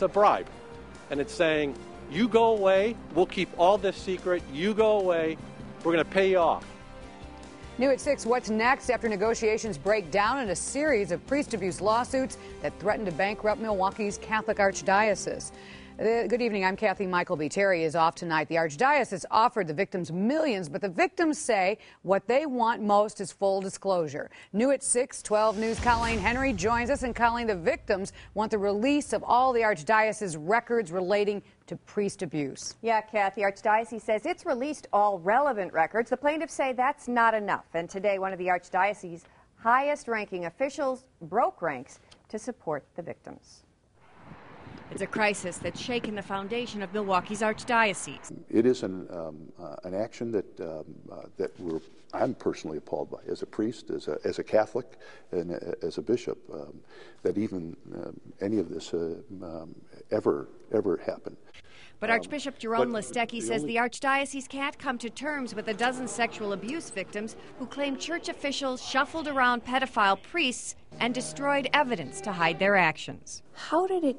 a bribe. And it's saying, you go away, we'll keep all this secret, you go away, we're going to pay you off. New at 6, what's next after negotiations break down in a series of priest abuse lawsuits that threaten to bankrupt Milwaukee's Catholic Archdiocese? Good evening, I'm Kathy Michaelby. Terry is off tonight. The Archdiocese offered the victims millions, but the victims say what they want most is full disclosure. New at 6, 12 News' Colleen Henry joins us. And Colleen, the victims want the release of all the Archdiocese's records relating to priest abuse. Yeah, Kathy, Archdiocese says it's released all relevant records. The plaintiffs say that's not enough. And today, one of the Archdiocese's highest-ranking officials broke ranks to support the victims. It's a crisis that's shaken the foundation of Milwaukee's Archdiocese. It is an action that I'm personally appalled by as a priest, as a Catholic, and as a bishop, that even any of this ever happened. But Archbishop Jerome Listecki says the Archdiocese can't come to terms with a dozen sexual abuse victims who claim church officials shuffled around pedophile priests and destroyed evidence to hide their actions. How did it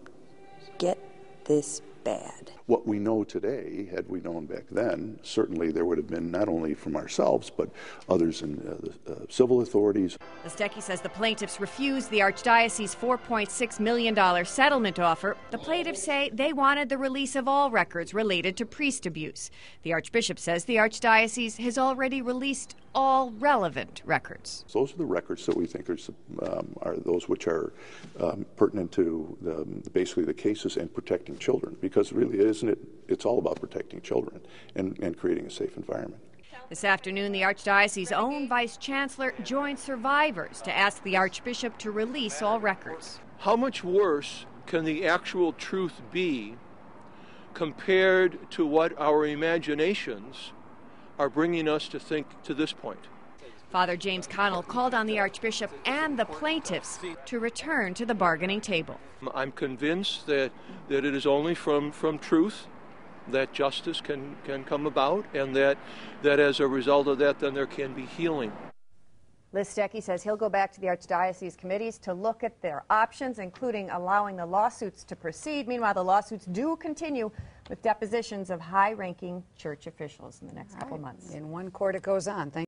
get this bad? What we know today, had we known back then, certainly there would have been not only from ourselves, but others in the civil authorities. Listecki says the plaintiffs refused the Archdiocese's $4.6 million settlement offer. The plaintiffs say they wanted the release of all records related to priest abuse. The Archbishop says the Archdiocese has already released all relevant records. Those are the records that we think are those which are pertinent to basically the cases and protecting children, because really, isn't it? It's all about protecting children and creating a safe environment. This afternoon, the Archdiocese's own Vice Chancellor joined survivors to ask the Archbishop to release all records. How much worse can the actual truth be compared to what our imaginations are bringing us to think to this point? Father James Connell called on the Archbishop and the plaintiffs to return to the bargaining table. I'm convinced that it is only from truth that justice can come about, and that as a result of that, then there can be healing. Listecki says he'll go back to the Archdiocese committees to look at their options, including allowing the lawsuits to proceed. Meanwhile, the lawsuits do continue with depositions of high-ranking church officials in the next couple months. In one court it goes on. Thank